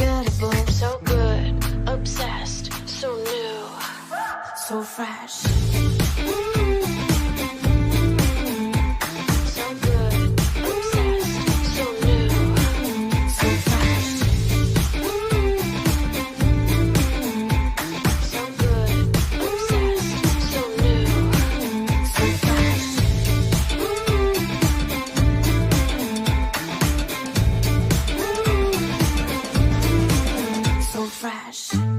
unforgettable, so good, obsessed, so new, so fresh. So good, obsessed, so new, so fresh. So good, obsessed, so new, so fresh. So fresh.